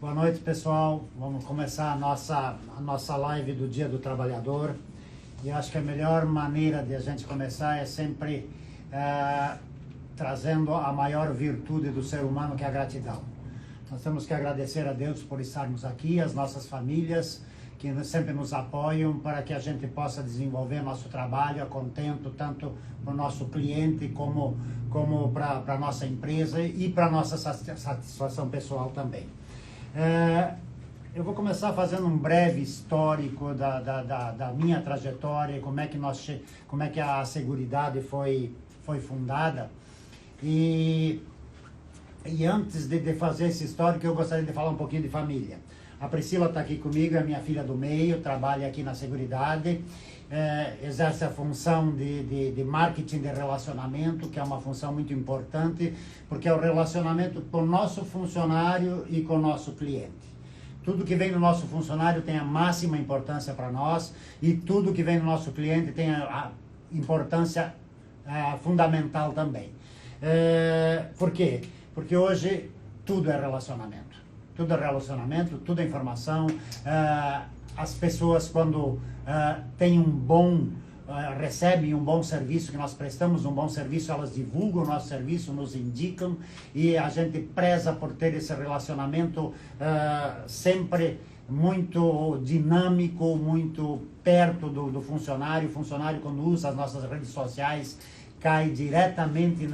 Boa noite, pessoal. Vamos começar a nossa live do Dia do Trabalhador. E acho que a melhor maneira de a gente começar é sempre trazendo a maior virtude do ser humano, que é a gratidão. Nós temos que agradecer a Deus por estarmos aqui, as nossas famílias, que sempre nos apoiam para que a gente possa desenvolver nosso trabalho a contento, tanto para o nosso cliente como para a nossa empresa e para a nossa satisfação pessoal também. Eu vou começar fazendo um breve histórico da minha trajetória, como é que a Seguridade foi fundada. E antes de fazer esse histórico, eu gostaria de falar um pouquinho de família. A Priscila está aqui comigo, é minha filha do meio, trabalha aqui na Seguridade, exerce a função de marketing de relacionamento, que é uma função muito importante, porque é o relacionamento com o nosso funcionário e com o nosso cliente. Tudo que vem do nosso funcionário tem a máxima importância para nós, e tudo que vem do nosso cliente tem a importância fundamental também. Por quê? Porque hoje tudo é relacionamento. Tudo é relacionamento, tudo é informação. As pessoas, quando recebem um bom serviço, que nós prestamos um bom serviço, elas divulgam o nosso serviço, nos indicam, e a gente preza por ter esse relacionamento sempre muito dinâmico, muito perto do funcionário. O funcionário, quando usa as nossas redes sociais, cai diretamente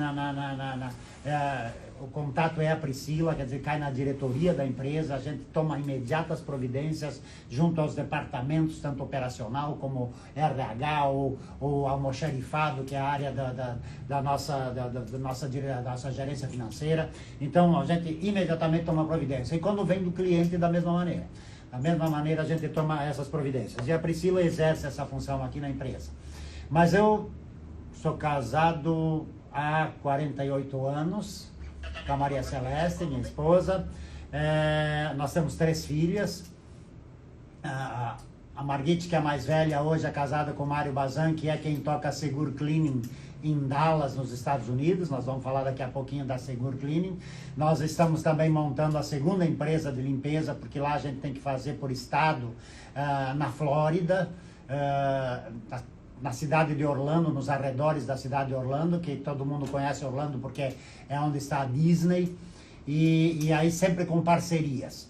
o contato é a Priscila, quer dizer, cai na diretoria da empresa, a gente toma imediatas providências junto aos departamentos, tanto operacional como RH ou almoxarifado, que é a área da nossa gerência financeira. Então, a gente imediatamente toma providência. E quando vem do cliente, da mesma maneira. Da mesma maneira, a gente toma essas providências. E a Priscila exerce essa função aqui na empresa. Mas eu sou casado há 48 anos, com a Maria Celeste, minha esposa. Nós temos 3 filhas. A Margit, que é a mais velha, hoje é casada com o Mário Bazan, que é quem toca a Segur Cleaning em Dallas, nos Estados Unidos. Nós vamos falar daqui a pouquinho da Segur Cleaning. Nós estamos também montando a segunda empresa de limpeza, porque lá a gente tem que fazer por estado, na Flórida, na cidade de Orlando, nos arredores da cidade de Orlando, que todo mundo conhece Orlando porque é onde está a Disney, e aí sempre com parcerias.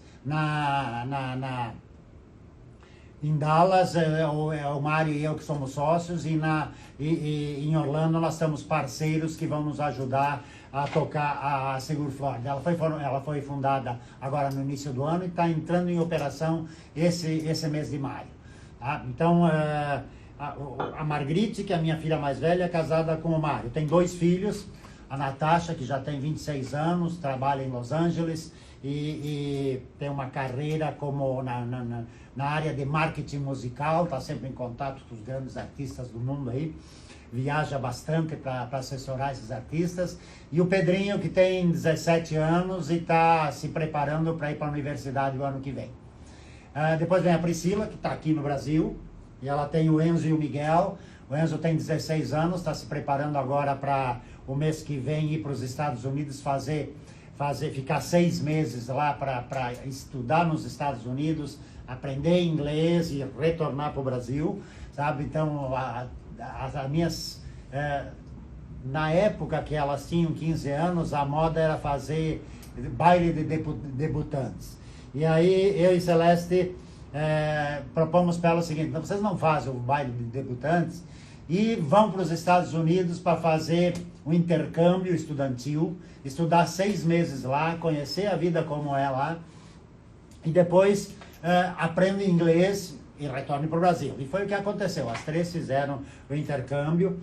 Em Dallas, o Mário e eu que somos sócios, e em Orlando nós temos parceiros que vão nos ajudar a tocar a Segur Florida. Ela foi fundada agora no início do ano e está entrando em operação esse mês de maio. Tá? Então, a Margrit, que é a minha filha mais velha, é casada com o Mário. Tem 2 filhos, a Natasha, que já tem 26 anos, trabalha em Los Angeles e tem uma carreira como na área de marketing musical, está sempre em contato com os grandes artistas do mundo aí, viaja bastante para assessorar esses artistas. E o Pedrinho, que tem 17 anos e está se preparando para ir para a universidade o ano que vem. Depois vem a Priscila, que está aqui no Brasil, e ela tem o Enzo e o Miguel. O Enzo tem 16 anos, está se preparando agora para o mês que vem ir para os Estados Unidos ficar 6 meses lá para estudar nos Estados Unidos, aprender inglês e retornar para o Brasil, sabe? Então, as minhas... na época que elas tinham 15 anos, a moda era fazer baile de debutantes. E aí, eu e Celeste propomos para ela o seguinte: então, vocês não fazem o baile de debutantes e vão para os Estados Unidos para fazer um intercâmbio estudantil, estudar 6 meses lá, conhecer a vida como é lá, e depois aprendem inglês e retornem para o Brasil. E foi o que aconteceu. As 3 fizeram o intercâmbio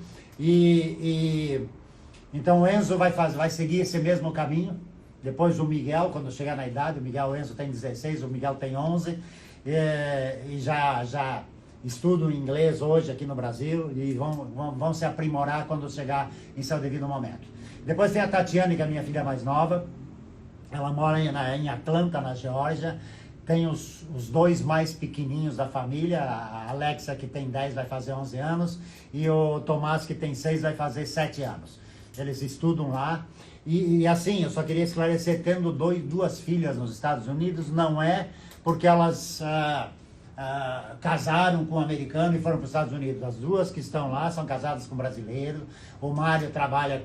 então o Enzo vai seguir esse mesmo caminho. Depois o Miguel, quando chegar na idade, o Enzo tem 16, o Miguel tem 11, e já estudam inglês hoje aqui no Brasil e vão se aprimorar quando chegar em seu devido momento. Depois tem a Tatiane, que é a minha filha mais nova. Ela mora em Atlanta, na Geórgia. Tem os 2 mais pequenininhos da família, a Alexa, que tem 10, vai fazer 11 anos, e o Tomás, que tem 6, vai fazer 7 anos. Eles estudam lá. E assim, eu só queria esclarecer, tendo duas filhas nos Estados Unidos, não é porque elas casaram com um americano e foram para os Estados Unidos. As duas que estão lá são casadas com brasileiros. O Mário trabalha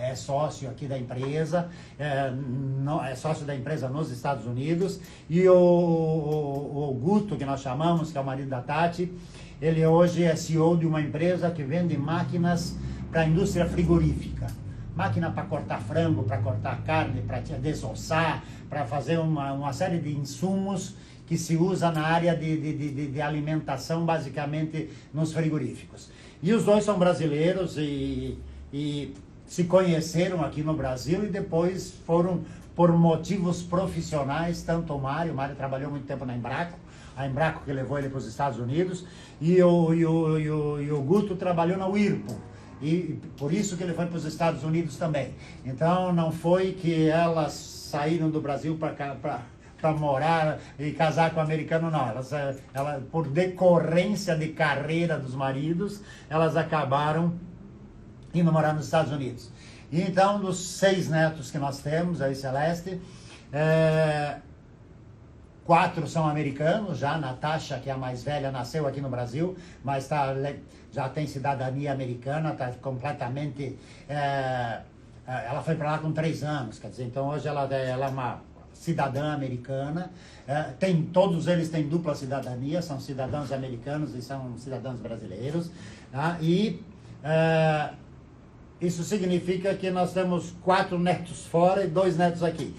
é sócio aqui da empresa, é sócio da empresa nos Estados Unidos. E o Guto, que nós chamamos, que é o marido da Tati, ele hoje é CEO de uma empresa que vende máquinas para a indústria frigorífica. Máquina para cortar frango, para cortar carne, para desossar, para fazer uma série de insumos que se usa na área de alimentação, basicamente nos frigoríficos. E os dois são brasileiros e se conheceram aqui no Brasil e depois foram, por motivos profissionais, tanto o Mário trabalhou muito tempo na Embraco, a Embraco que levou ele para os Estados Unidos, e o Guto trabalhou na Whirlpool. E por isso que ele foi para os Estados Unidos também. Então não foi que elas saíram do Brasil para morar e casar com o americano, não. Elas, por decorrência de carreira dos maridos, elas acabaram indo morar nos Estados Unidos. E então, dos 6 netos que nós temos, aí Celeste, 4 são americanos, já a Natasha, que é a mais velha, nasceu aqui no Brasil, mas já tem cidadania americana, está completamente... ela foi para lá com 3 anos, quer dizer, então hoje ela é uma cidadã americana, todos eles têm dupla cidadania, são cidadãos americanos e são cidadãos brasileiros, tá? E isso significa que nós temos 4 netos fora e 2 netos aqui.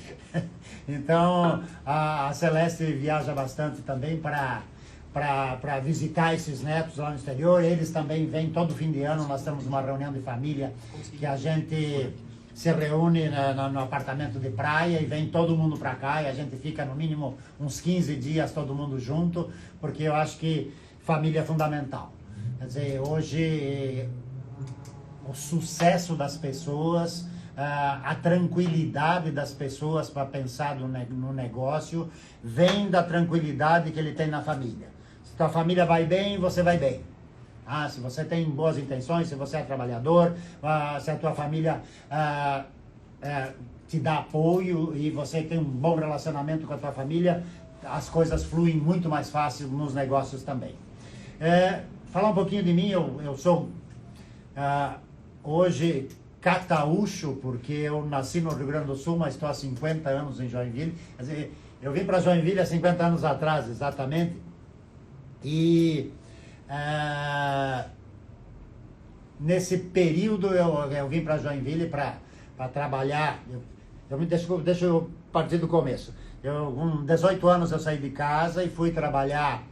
Então a Celeste viaja bastante também para visitar esses netos lá no exterior. Eles também vêm todo fim de ano, nós temos uma reunião de família que a gente se reúne no apartamento de praia e vem todo mundo para cá e a gente fica no mínimo uns 15 dias todo mundo junto, porque eu acho que família é fundamental. Quer dizer, hoje o sucesso das pessoas, a tranquilidade das pessoas para pensar no negócio vem da tranquilidade que ele tem na família. Se tua família vai bem, você vai bem. Se você tem boas intenções, se você é trabalhador, se a tua família te dá apoio e você tem um bom relacionamento com a tua família, as coisas fluem muito mais fácil nos negócios também. Falar um pouquinho de mim, eu sou hoje cataúcho, porque eu nasci no Rio Grande do Sul, mas estou há 50 anos em Joinville. Quer dizer, eu vim para Joinville há 50 anos atrás, exatamente, e nesse período eu vim para Joinville para trabalhar. Deixa eu partir do começo. Com 18 anos eu saí de casa e fui trabalhar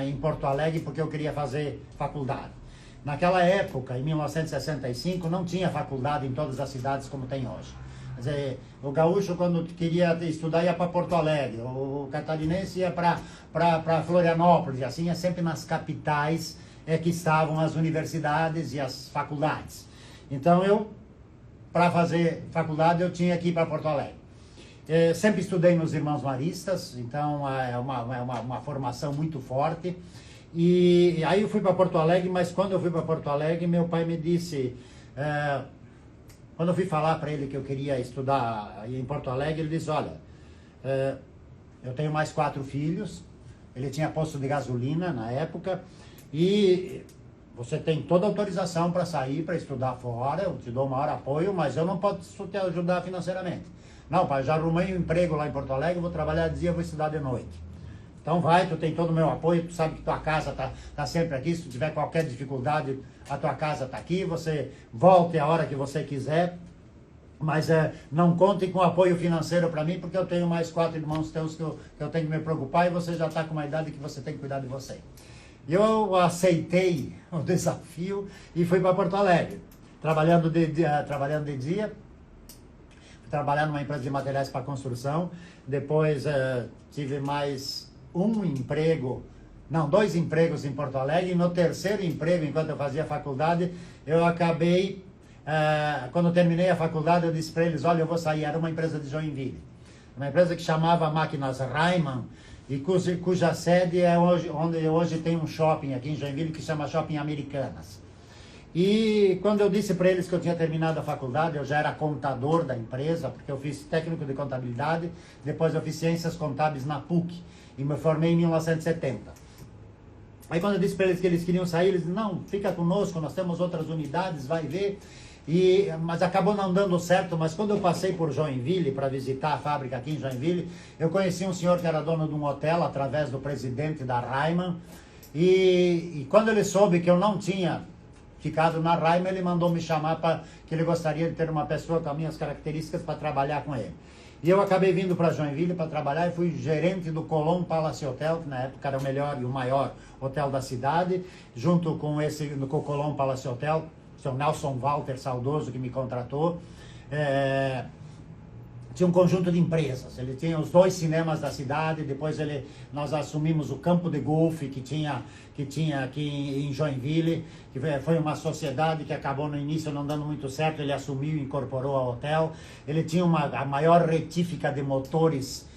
em Porto Alegre porque eu queria fazer faculdade. Naquela época, em 1965, não tinha faculdade em todas as cidades como tem hoje. Quer dizer, o gaúcho, quando queria estudar, ia para Porto Alegre, o catarinense ia para Florianópolis, e assim, sempre nas capitais que estavam as universidades e as faculdades. Então, para fazer faculdade, eu tinha que ir para Porto Alegre. Sempre estudei nos Irmãos Maristas, então é uma formação muito forte. E aí eu fui para Porto Alegre, mas quando eu fui para Porto Alegre, meu pai me disse... quando eu fui falar para ele que eu queria estudar em Porto Alegre, ele disse, olha, eu tenho mais 4 filhos, ele tinha posto de gasolina na época, e você tem toda a autorização para sair, para estudar fora, eu te dou o maior apoio, mas eu não posso te ajudar financeiramente. Não, pai, já arrumei um emprego lá em Porto Alegre, vou trabalhar de dia, vou estudar de noite. Então vai, tu tem todo o meu apoio, tu sabe que tua casa tá sempre aqui, se tu tiver qualquer dificuldade, a tua casa tá aqui, você volte a hora que você quiser, mas não conte com apoio financeiro para mim, porque eu tenho mais 4 irmãos teus que eu tenho que me preocupar e você já está com uma idade que você tem que cuidar de você. E eu aceitei o desafio e fui para Porto Alegre, trabalhando de dia, trabalhar numa empresa de materiais para construção, depois tive mais 2 empregos em Porto Alegre, e no 3º emprego, enquanto eu fazia faculdade, eu acabei, quando eu terminei a faculdade, eu disse para eles, olha, eu vou sair, era uma empresa de Joinville, uma empresa que chamava Máquinas Reimann, e cuja sede é onde hoje tem um shopping aqui em Joinville, que chama Shopping Americanas. E quando eu disse para eles que eu tinha terminado a faculdade, eu já era contador da empresa, porque eu fiz técnico de contabilidade, depois eu fiz ciências contábeis na PUC e me formei em 1970. Aí quando eu disse para eles que eles queriam sair, eles disseram, não, fica conosco, nós temos outras unidades, vai ver. Mas acabou não dando certo, mas quando eu passei por Joinville, para visitar a fábrica aqui em Joinville, eu conheci um senhor que era dono de um hotel, através do presidente da Reimann, e quando ele soube que eu não tinha ficado na Reimann, ele mandou me chamar para que ele gostaria de ter uma pessoa com as minhas características para trabalhar com ele. E eu acabei vindo para Joinville para trabalhar e fui gerente do Colomb Palace Hotel, que na época era o melhor e o maior hotel da cidade, junto com o Colomb Palace Hotel, o seu Nelson Walter, saudoso, que me contratou. Tinha um conjunto de empresas, ele tinha os 2 cinemas da cidade, depois nós assumimos o campo de golfe que tinha aqui em Joinville, que foi uma sociedade que acabou no início não dando muito certo, ele assumiu e incorporou ao hotel. Ele tinha a maior retífica de motores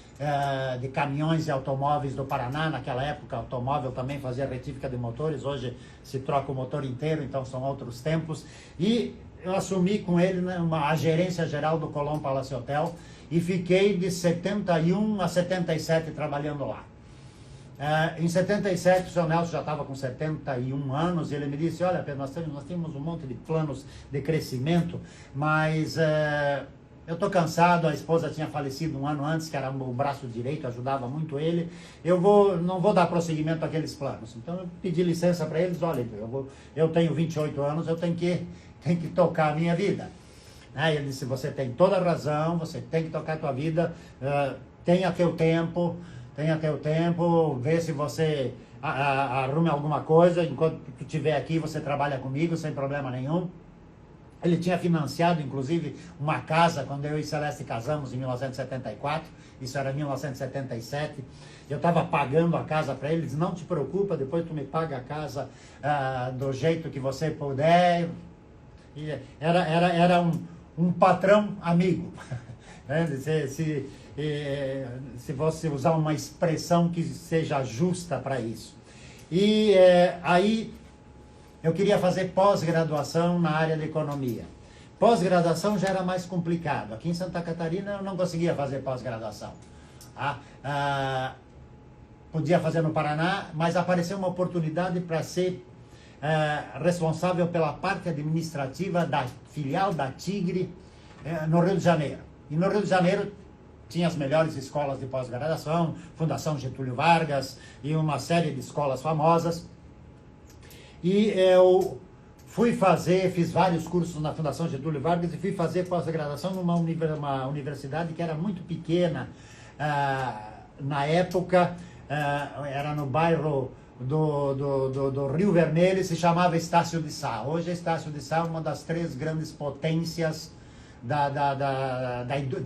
de caminhões e automóveis do Paraná. Naquela época, automóvel também fazia retífica de motores, hoje se troca o motor inteiro, então são outros tempos. E eu assumi com ele, né, a gerência geral do Colomb Palace Hotel e fiquei de 71 a 77 trabalhando lá. Em 77, o seu Nelson já estava com 71 anos e ele me disse, olha, Pedro, nós temos um monte de planos de crescimento, mas eu estou cansado, a esposa tinha falecido um ano antes, que era o braço direito, ajudava muito ele, não vou dar prosseguimento àqueles planos. Então eu pedi licença para eles, olha, eu tenho 28 anos, eu tenho que tocar a minha vida. Ele disse, você tem toda a razão, você tem que tocar a tua vida, tenha teu tempo, vê se você arrume alguma coisa, enquanto tu estiver aqui você trabalha comigo sem problema nenhum. Ele tinha financiado, inclusive, uma casa quando eu e Celeste casamos em 1974, isso era 1977, eu estava pagando a casa para ele, ele disse, não te preocupa, depois tu me paga a casa do jeito que você puder. E era um patrão amigo, se você usar uma expressão que seja justa para isso. E aí eu queria fazer pós-graduação na área de economia. Pós-graduação já era mais complicado. Aqui em Santa Catarina eu não conseguia fazer pós-graduação. Podia fazer no Paraná, mas apareceu uma oportunidade para ser responsável pela parte administrativa da filial da Tigre no Rio de Janeiro. E no Rio de Janeiro tinha as melhores escolas de pós-graduação, Fundação Getúlio Vargas e uma série de escolas famosas. E eu fiz vários cursos na Fundação Getúlio Vargas e fui fazer pós-graduação numa universidade que era muito pequena. Na época, era no bairro do Rio Vermelho, se chamava Estácio de Sá. Hoje, Estácio de Sá é uma das 3 grandes potências da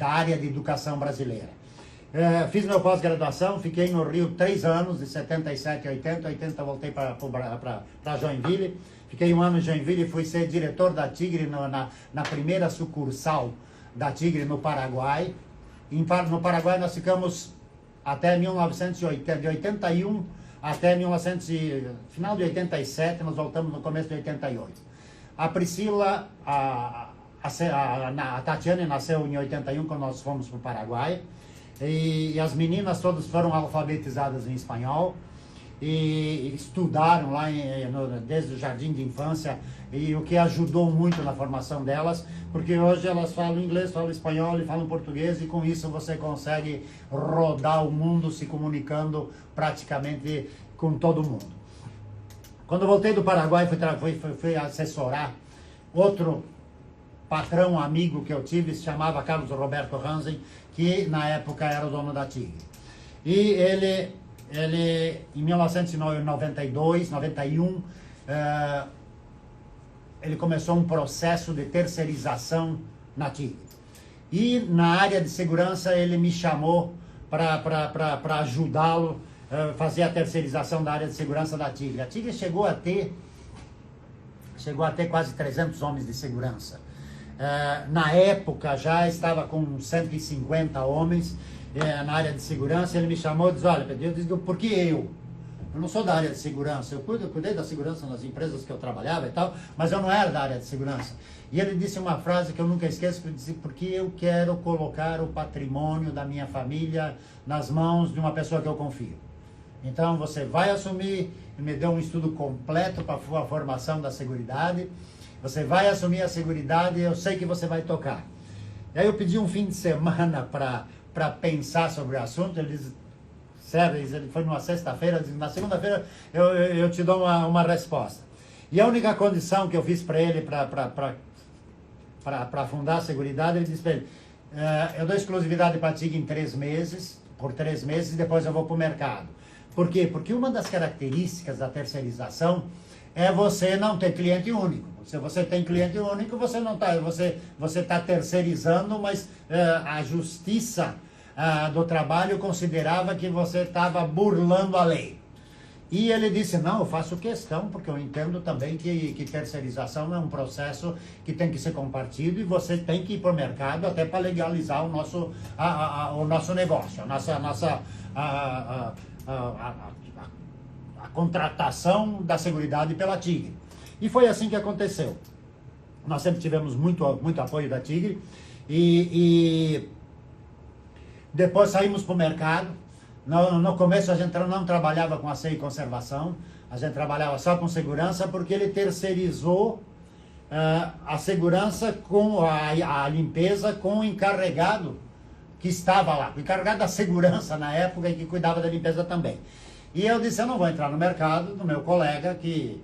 área de educação brasileira. Fiz meu pós-graduação, fiquei no Rio 3 anos, de 77 a 80 voltei para Joinville. Fiquei 1 ano em Joinville e fui ser diretor da Tigre na primeira sucursal da Tigre no Paraguai. No Paraguai nós ficamos até 1981, até final de 87, nós voltamos no começo de 88. A Priscila, a Tatiane nasceu em 81, quando nós fomos para o Paraguai. E as meninas todas foram alfabetizadas em espanhol e estudaram lá desde o jardim de infância, e o que ajudou muito na formação delas, porque hoje elas falam inglês, falam espanhol e falam português, e com isso você consegue rodar o mundo se comunicando praticamente com todo mundo. Quando eu voltei do Paraguai, fui assessorar outro patrão amigo que eu tive, se chamava Carlos Roberto Hansen, que na época era o dono da Tigre. E ele em 1992, 91, ele começou um processo de terceirização na Tigre. E na área de segurança ele me chamou para ajudá-lo a fazer a terceirização da área de segurança da Tigre. A Tigre chegou a ter quase 300 homens de segurança. Na época já estava com 150 homens na área de segurança. Ele me chamou e disse, olha, Pedro, eu disse, por que eu? Eu não sou da área de segurança, eu cuidei da segurança nas empresas que eu trabalhava e tal, mas eu não era da área de segurança. E ele disse uma frase que eu nunca esqueço, que ele disse, porque eu quero colocar o patrimônio da minha família nas mãos de uma pessoa que eu confio. Então você vai assumir, ele me deu um estudo completo para a formação da seguridade, você vai assumir a seguridade e eu sei que você vai tocar. E aí eu pedi um fim de semana para pensar sobre o assunto, ele disse, sério, ele foi numa sexta-feira, na segunda-feira eu te dou uma resposta. E a única condição que eu fiz para ele, para fundar a seguridade, ele disse para ele, eu dou exclusividade para a TIG em 3 meses, por 3 meses, e depois eu vou para o mercado. Por quê? Porque uma das características da terceirização é você não ter cliente único. Se você tem cliente único, você não tá, você tá terceirizando, mas a justiça do trabalho considerava que você estava burlando a lei. E ele disse, não, eu faço questão, porque eu entendo também que terceirização é um processo que tem que ser compartido e você tem que ir para o mercado até para legalizar o nosso negócio, a contratação da seguridade pela Tigre. E foi assim que aconteceu. Nós sempre tivemos muito apoio da Tigre e depois saímos para o mercado. No começo a gente não trabalhava com asseio e conservação, a gente trabalhava só com segurança, porque ele terceirizou a segurança com a limpeza com o encarregado que estava lá, o encarregado da segurança na época e que cuidava da limpeza também. E eu disse, eu não vou entrar no mercado do meu colega que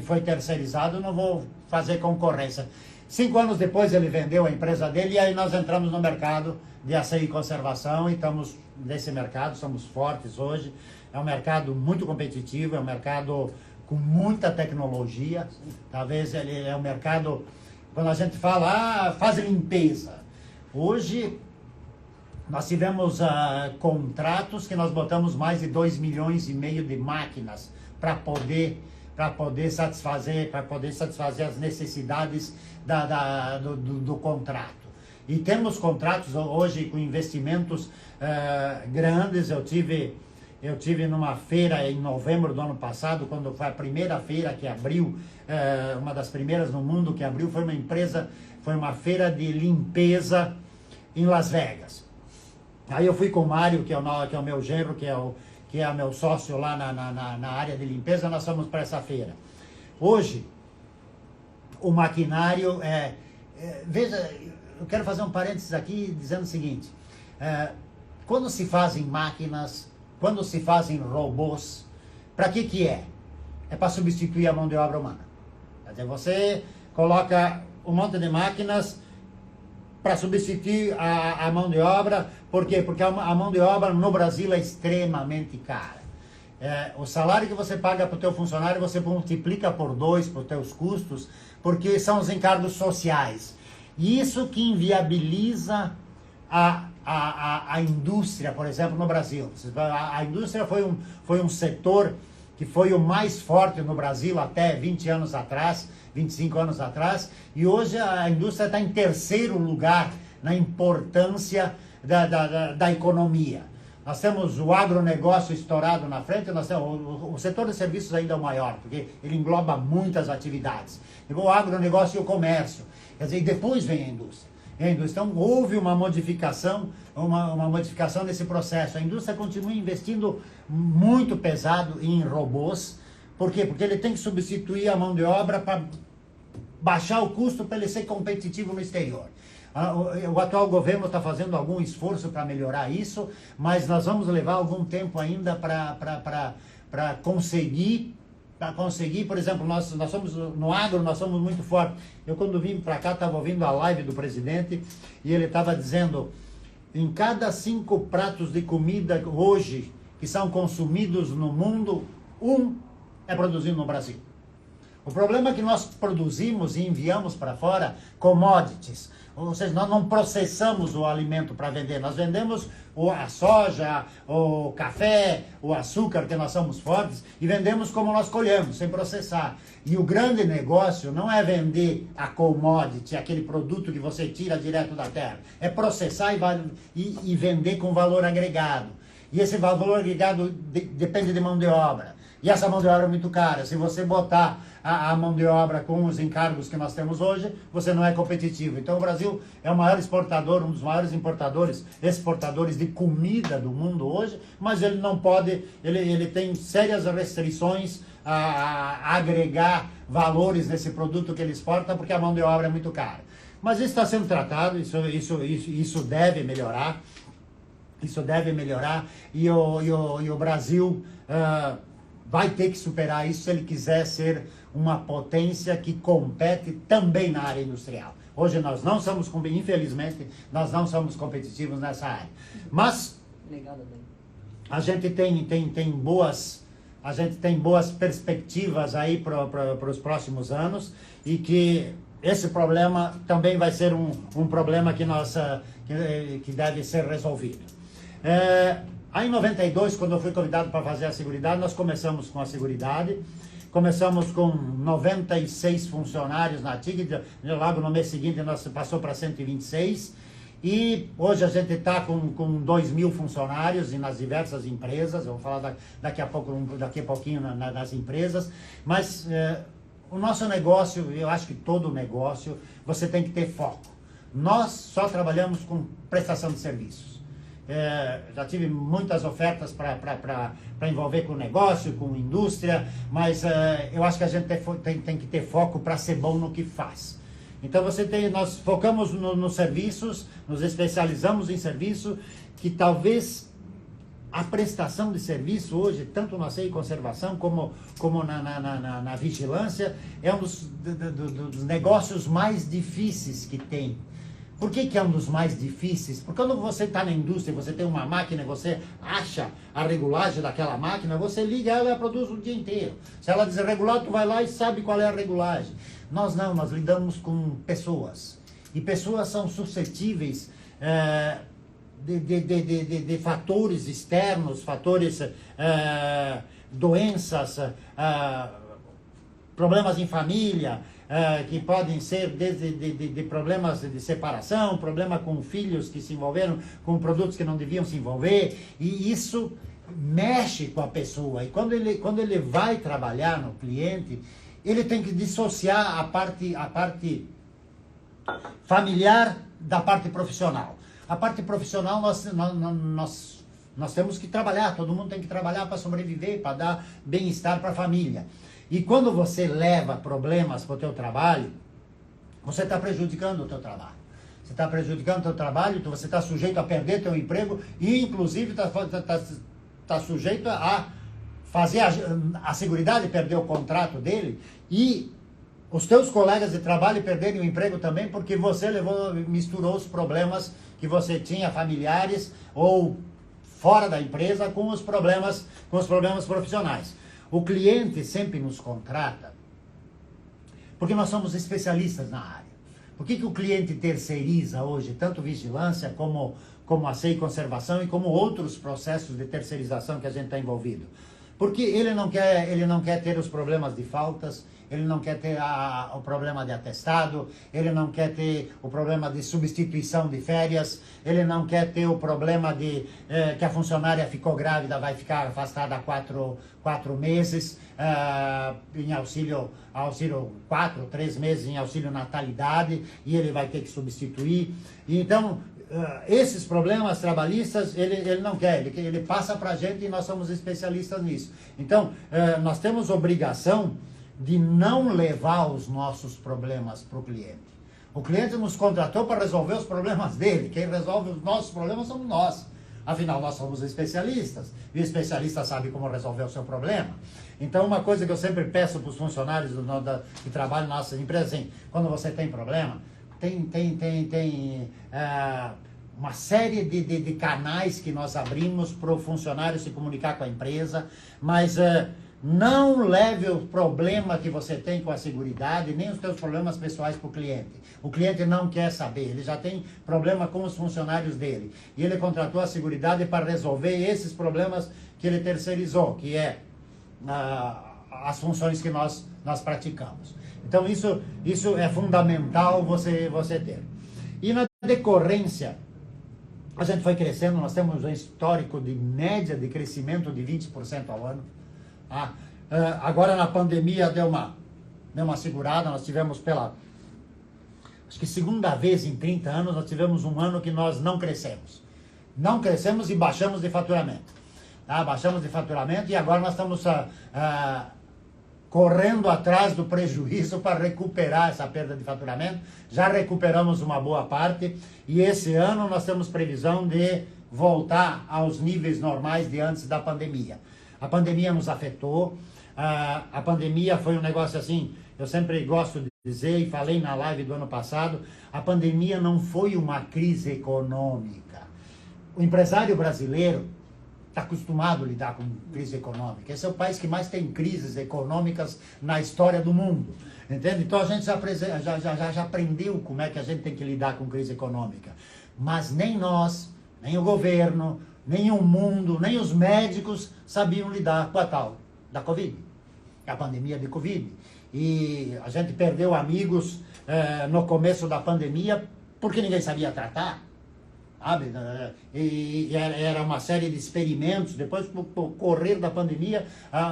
foi terceirizado, eu não vou fazer concorrência. 5 anos depois ele vendeu a empresa dele e aí nós entramos no mercado de asseio e conservação e estamos nesse mercado, somos fortes hoje. É um mercado muito competitivo, é um mercado com muita tecnologia. Talvez ele é um mercado, quando a gente fala, faz limpeza. Hoje nós tivemos contratos que nós botamos mais de 2,5 milhões de máquinas para poder satisfazer as necessidades do contrato. E temos contratos hoje com investimentos grandes. Eu tive numa feira em novembro do ano passado, quando foi a primeira feira que abriu, uma das primeiras no mundo que abriu, foi uma feira de limpeza em Las Vegas. Aí eu fui com o Mário, que é o meu genro, que é meu sócio lá na área de limpeza, nós fomos para essa feira. Hoje, o maquinário veja, eu quero fazer um parênteses aqui dizendo o seguinte, quando se fazem máquinas, quando se fazem robôs, para que é? É para substituir a mão de obra humana. Quer dizer, você coloca um monte de máquinas para substituir a mão de obra. Por quê? Porque a mão de obra no Brasil é extremamente cara. O salário que você paga para o teu funcionário, você multiplica por 2 para os teus custos, porque são os encargos sociais. E isso que inviabiliza a indústria, por exemplo, no Brasil. A indústria foi um setor que foi o mais forte no Brasil até 20 anos atrás, 25 anos atrás, e hoje a indústria está em 3º lugar na importância da economia. Nós temos o agronegócio estourado na frente, o setor de serviços ainda é o maior, porque ele engloba muitas atividades. O agronegócio e o comércio, quer dizer, depois vem a indústria. Então houve uma modificação nesse processo. A indústria continua investindo muito pesado em robôs. Por quê? Porque ele tem que substituir a mão de obra para baixar o custo para ele ser competitivo no exterior. O atual governo está fazendo algum esforço para melhorar isso, mas nós vamos levar algum tempo ainda para conseguir, por exemplo, nós somos no agro, nós somos muito fortes. Eu quando vim para cá estava ouvindo a live do presidente e ele estava dizendo, em cada 5 pratos de comida hoje que são consumidos no mundo, 1 é produzido no Brasil. O problema é que nós produzimos e enviamos para fora commodities, ou seja, nós não processamos o alimento para vender, nós vendemos a soja, o café, o açúcar, que nós somos fortes, e vendemos como nós colhemos, sem processar. E o grande negócio não é vender a commodity, aquele produto que você tira direto da terra, é processar e vender com valor agregado. E esse valor agregado depende de mão de obra. E essa mão de obra é muito cara. Se você botar a mão de obra com os encargos que nós temos hoje, você não é competitivo. Então o Brasil é o maior exportador, um dos maiores exportadores de comida do mundo hoje, mas ele não pode, ele tem sérias restrições a agregar valores nesse produto que ele exporta, porque a mão de obra é muito cara. Mas isso está sendo tratado, isso deve melhorar. Isso deve melhorar e o Brasil vai ter que superar isso se ele quiser ser uma potência que compete também na área industrial. Hoje nós não somos, infelizmente, nós não somos competitivos nessa área. Mas a gente tem boas perspectivas aí para os próximos anos e que esse problema também vai ser um problema que deve ser resolvido. Aí em 92, quando eu fui convidado para fazer a Seguridade, nós começamos com a Seguridade. Começamos com 96 funcionários na TIG, logo no mês seguinte nós passou para 126. E hoje a gente está com 2.000 funcionários nas diversas empresas. Eu vou falar daqui a pouquinho nas empresas. Mas o nosso negócio, eu acho que todo negócio, você tem que ter foco. Nós só trabalhamos com prestação de serviços. Já tive muitas ofertas para envolver com negócio, com indústria, mas eu acho que a gente tem que ter foco para ser bom no que faz. Então nós focamos nos serviços, nos especializamos em serviço, que talvez a prestação de serviço hoje, tanto na ACEI Conservação como na vigilância, é um dos negócios mais difíceis que tem. Por que é um dos mais difíceis? Porque quando você está na indústria, você tem uma máquina, você acha a regulagem daquela máquina, você liga ela e ela produz o dia inteiro. Se ela desregular, tu vai lá e sabe qual é a regulagem. Nós não, nós lidamos com pessoas. E pessoas são suscetíveis de fatores externos, fatores, doenças, problemas em família, que podem ser desde de problemas de separação, problema com filhos que se envolveram com produtos que não deviam se envolver, e isso mexe com a pessoa. E quando ele vai trabalhar no cliente, ele tem que dissociar a parte familiar da parte profissional. A parte profissional nós temos que trabalhar, todo mundo tem que trabalhar para sobreviver, para dar bem-estar para a família. E quando você leva problemas para o teu trabalho, você está prejudicando o teu trabalho. Você está prejudicando o teu trabalho, você está sujeito a perder teu emprego e, inclusive, está sujeito a fazer a Seguridade perder o contrato dele e os teus colegas de trabalho perderem o emprego também porque você misturou os problemas que você tinha familiares ou fora da empresa com os problemas profissionais. O cliente sempre nos contrata porque nós somos especialistas na área. Por que o cliente terceiriza hoje tanto vigilância como a ACEI Conservação e como outros processos de terceirização que a gente está envolvido? Porque ele não quer ter os problemas de faltas, ele não quer ter o problema de atestado, ele não quer ter o problema de substituição de férias, ele não quer ter o problema de que a funcionária ficou grávida, vai ficar afastada há quatro meses, em auxílio 3 meses em auxílio natalidade, e ele vai ter que substituir. Então, esses problemas trabalhistas, ele não quer, ele passa para a gente e nós somos especialistas nisso. Então, nós temos obrigação de não levar os nossos problemas para o cliente. O cliente nos contratou para resolver os problemas dele. Quem resolve os nossos problemas somos nós. Afinal, nós somos especialistas. E o especialista sabe como resolver o seu problema. Então, uma coisa que eu sempre peço para os funcionários que trabalham nas nossas empresas, assim, quando você tem problema, tem uma série de canais que nós abrimos para o funcionário se comunicar com a empresa, mas não leve o problema que você tem com a Seguridade, nem os seus problemas pessoais para o cliente. O cliente não quer saber, ele já tem problema com os funcionários dele. E ele contratou a Seguridade para resolver esses problemas que ele terceirizou, que é as funções que nós praticamos. Então isso é fundamental você ter. E na decorrência A gente foi crescendo, nós temos um histórico de média de crescimento de 20% ao ano. Tá? Agora na pandemia deu uma segurada, nós tivemos acho que segunda vez em 30 anos, nós tivemos um ano que nós não crescemos. Não crescemos e baixamos de faturamento. Tá? Baixamos de faturamento e agora nós estamos correndo atrás do prejuízo para recuperar essa perda de faturamento. Já recuperamos uma boa parte e esse ano nós temos previsão de voltar aos níveis normais de antes da pandemia. A pandemia nos afetou, a pandemia foi um negócio assim, eu sempre gosto de dizer e falei na live do ano passado, a pandemia não foi uma crise econômica. O empresário brasileiro está acostumado a lidar com crise econômica. Esse é o país que mais tem crises econômicas na história do mundo. Entende? Então a gente já aprendeu como é que a gente tem que lidar com crise econômica. Mas nem nós, nem o governo, nem o mundo, nem os médicos sabiam lidar com a tal da Covid, a pandemia de Covid. E a gente perdeu amigos no começo da pandemia porque ninguém sabia tratar. Sabe? E era uma série de experimentos. Depois, por correr da pandemia,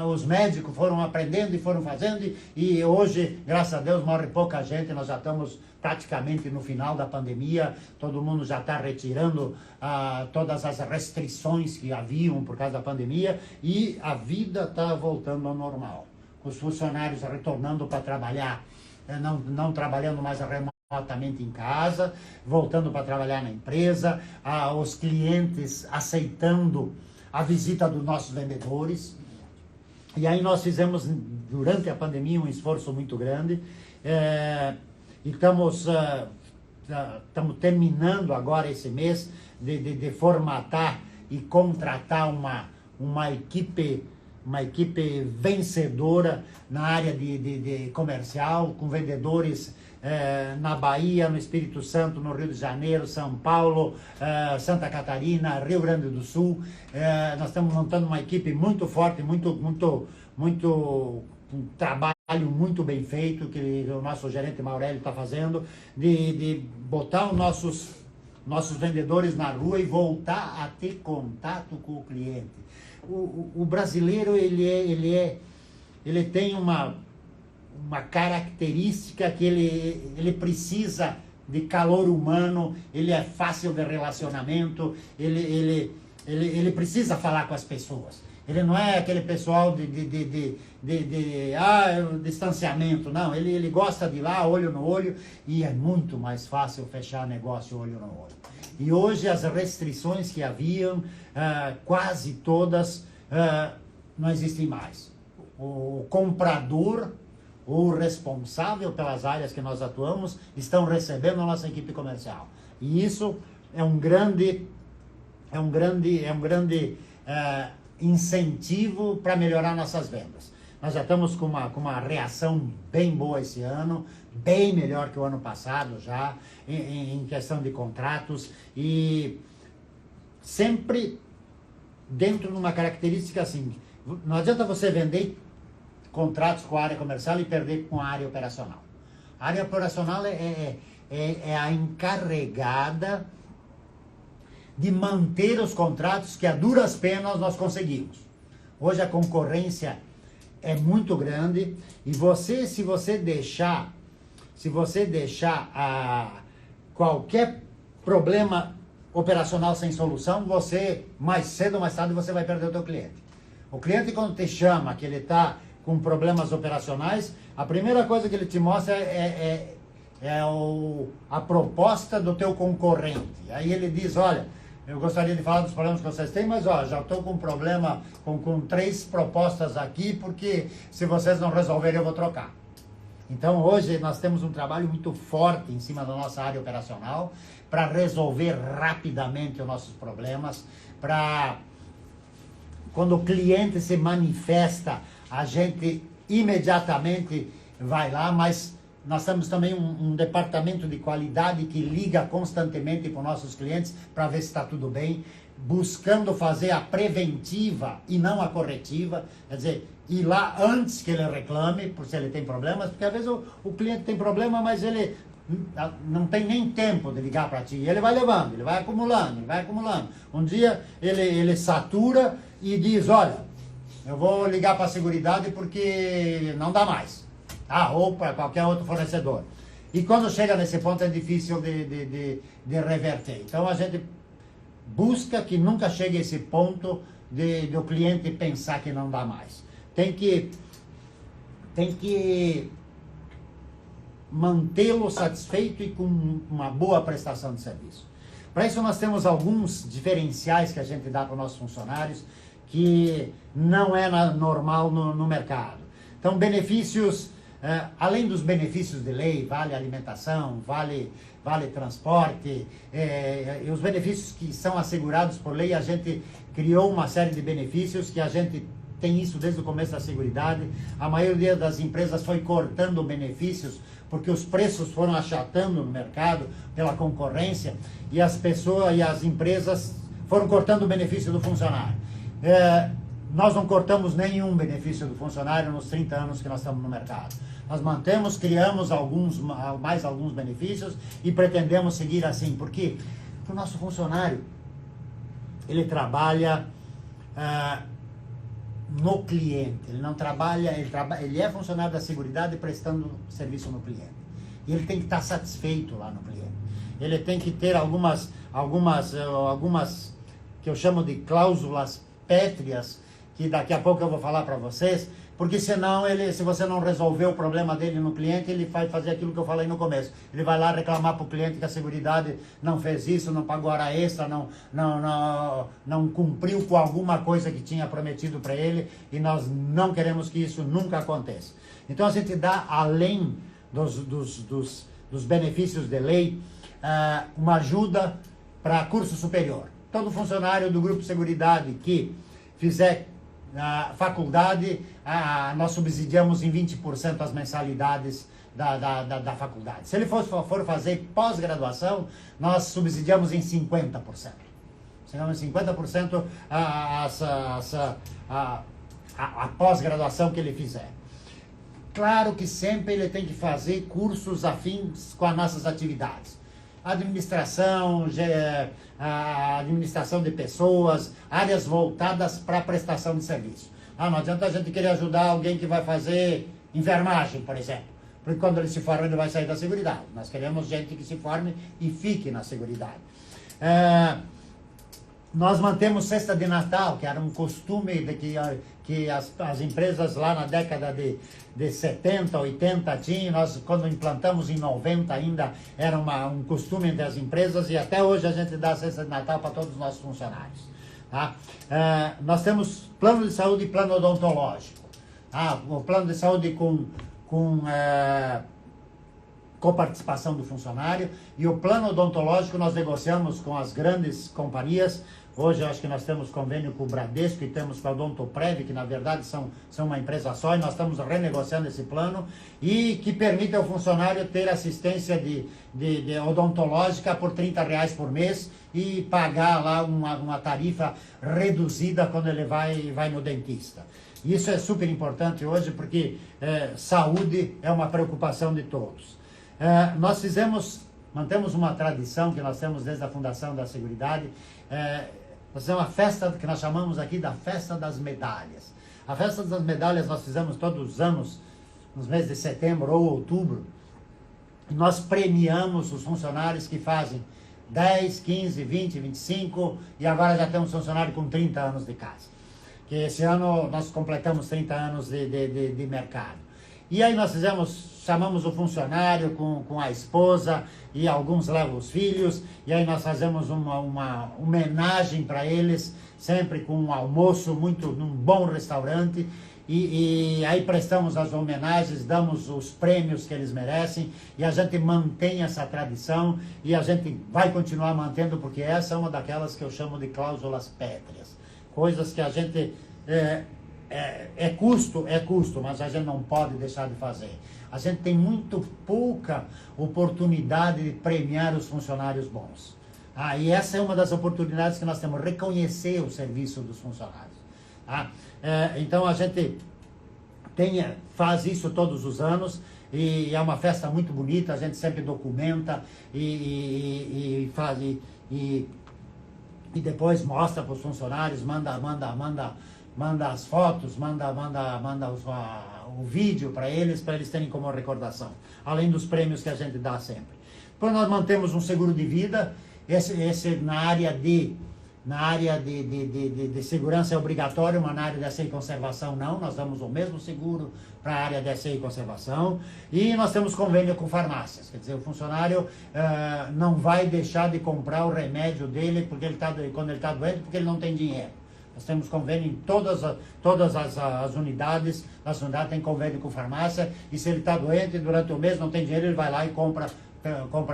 os médicos foram aprendendo e foram fazendo. E hoje, graças a Deus, morre pouca gente. Nós já estamos praticamente no final da pandemia. Todo mundo já está retirando todas as restrições que haviam por causa da pandemia. E a vida está voltando ao normal. Os funcionários retornando para trabalhar, não trabalhando mais remotamente em casa, voltando para trabalhar na empresa, os clientes aceitando a visita dos nossos vendedores. E aí nós fizemos, durante a pandemia, um esforço muito grande. E estamos terminando agora esse mês de formatar e contratar uma equipe vencedora na área de comercial, com vendedores na Bahia, no Espírito Santo, no Rio de Janeiro, São Paulo, Santa Catarina, Rio Grande do Sul. Nós estamos montando uma equipe muito forte, um trabalho muito bem feito, que o nosso gerente Maurélio está fazendo, de botar os nossos vendedores na rua e voltar a ter contato com o cliente. O brasileiro, ele tem uma característica que ele precisa de calor humano, ele é fácil de relacionamento, ele precisa falar com as pessoas. Ele não é aquele pessoal de distanciamento, não. Ele gosta de ir lá, olho no olho, e é muito mais fácil fechar negócio olho no olho. E hoje as restrições que haviam, quase todas, não existem mais. O comprador, o responsável pelas áreas que nós atuamos, estão recebendo a nossa equipe comercial. E isso é um grande incentivo para melhorar nossas vendas. Nós já estamos com uma reação bem boa esse ano, bem melhor que o ano passado já, em questão de contratos, e sempre dentro de uma característica assim, não adianta você vender contratos com a área comercial e perder com a área operacional. A área operacional é a encarregada de manter os contratos que a duras penas nós conseguimos. Hoje a concorrência é muito grande e se você deixar qualquer problema operacional sem solução, você mais cedo ou mais tarde você vai perder o teu cliente. O cliente, quando te chama que ele está com problemas operacionais, a primeira coisa que ele te mostra a proposta do teu concorrente. Aí ele diz, olha, eu gostaria de falar dos problemas que vocês têm, mas já estou com um problema com 3 propostas aqui, porque se vocês não resolverem eu vou trocar. Então hoje nós temos um trabalho muito forte em cima da nossa área operacional para resolver rapidamente os nossos problemas, para quando o cliente se manifesta, a gente imediatamente vai lá, mas nós temos também um departamento de qualidade que liga constantemente para os nossos clientes para ver se está tudo bem, buscando fazer a preventiva e não a corretiva, quer dizer, ir lá antes que ele reclame, por se ele tem problemas, porque às vezes o cliente tem problema, mas ele não tem nem tempo de ligar para ti. Ele vai levando, ele vai acumulando, ele vai acumulando. Um dia ele satura e diz, olha, eu vou ligar para a Seguridade porque não dá mais. Ou para qualquer outro fornecedor. E quando chega nesse ponto é difícil de reverter. Então a gente busca que nunca chegue a esse ponto de o cliente pensar que não dá mais. Tem que mantê-lo satisfeito e com uma boa prestação de serviço. Para isso nós temos alguns diferenciais que a gente dá para os nossos funcionários que não é normal no mercado. Então, benefícios, além dos benefícios de lei, vale alimentação, vale transporte, e os benefícios que são assegurados por lei, a gente criou uma série de benefícios que a gente tem isso desde o começo da Seguridade. A maioria das empresas foi cortando benefícios porque os preços foram achatando no mercado pela concorrência e as pessoas e as empresas foram cortando o benefício do funcionário. Nós não cortamos nenhum benefício do funcionário nos 30 anos que nós estamos no mercado. Nós mantemos, criamos mais alguns benefícios e pretendemos seguir assim. Por quê? Porque o nosso funcionário, ele trabalha no cliente. Ele não trabalha, ele é funcionário da Seguridade prestando serviço no cliente. E ele tem que estar satisfeito lá no cliente. Ele tem que ter algumas que eu chamo de cláusulas pétreas, que daqui a pouco eu vou falar para vocês, porque senão se você não resolver o problema dele no cliente, ele vai fazer aquilo que eu falei no começo. Ele vai lá reclamar para o cliente que a Seguridade não fez isso, não pagou hora extra, não cumpriu com alguma coisa que tinha prometido para ele, e nós não queremos que isso nunca aconteça. Então a gente dá, além dos benefícios de lei, uma ajuda para curso superior. Todo funcionário do Grupo Seguridade que fizer faculdade, nós subsidiamos em 20% as mensalidades da faculdade. Se ele for fazer pós-graduação, nós subsidiamos em 50%. Subsidiamos em 50% a pós-graduação que ele fizer. Claro que sempre ele tem que fazer cursos afins com as nossas atividades. Administração de pessoas, áreas voltadas para a prestação de serviço. Não adianta a gente querer ajudar alguém que vai fazer enfermagem, por exemplo. Porque quando ele se forma, ele vai sair da Seguridade. Nós queremos gente que se forme e fique na Seguridade. Nós mantemos cesta de Natal, que era um costume que as empresas lá na década de 70, 80 tinham. Nós, quando implantamos em 90 ainda, era um costume entre as empresas, e até hoje a gente dá cesta de Natal para todos os nossos funcionários. Tá? Nós temos plano de saúde e plano odontológico. O plano de saúde com participação do funcionário, e o plano odontológico nós negociamos com as grandes companhias. Hoje acho que nós temos convênio com o Bradesco e temos com a Odontoprev, que na verdade são uma empresa só, e nós estamos renegociando esse plano, e que permite ao funcionário ter assistência de odontológica por R$30 por mês e pagar lá uma tarifa reduzida quando ele vai no dentista. Isso é super importante hoje, porque saúde é uma preocupação de todos. Nós mantemos uma tradição que nós temos desde a fundação da Seguridade. Nós temos uma festa que nós chamamos aqui da Festa das Medalhas. A Festa das Medalhas nós fizemos todos os anos, nos meses de setembro ou outubro. Nós premiamos os funcionários que fazem 10, 15, 20, 25, e agora já temos funcionário com 30 anos de casa. Que esse ano nós completamos 30 anos de mercado. E aí nós chamamos o funcionário com a esposa, e alguns levam os filhos, e aí nós fazemos uma homenagem para eles, sempre com um almoço num bom restaurante, e aí prestamos as homenagens, damos os prêmios que eles merecem, e a gente mantém essa tradição, e a gente vai continuar mantendo, porque essa é uma daquelas que eu chamo de cláusulas pétreas. Coisas que a gente... É custo, mas a gente não pode deixar de fazer. A gente tem muito pouca oportunidade de premiar os funcionários bons. E essa é uma das oportunidades que nós temos, reconhecer o serviço dos funcionários. Então a gente faz isso todos os anos. e é uma festa muito bonita, a gente sempre documenta e faz e depois mostra para os funcionários, manda as fotos, manda o vídeo para eles terem como recordação, além dos prêmios que a gente dá sempre. Depois nós mantemos um seguro de vida, esse na área de segurança é obrigatório, mas na área de SE e conservação não, nós damos o mesmo seguro para a área de SE e conservação, e nós temos convênio com farmácias, quer dizer, o funcionário não vai deixar de comprar o remédio dele quando ele está doente, porque ele não tem dinheiro. Nós temos convênio em todas as unidades, as unidades têm convênio com farmácia, e se ele está doente durante o mês, não tem dinheiro, ele vai lá e compra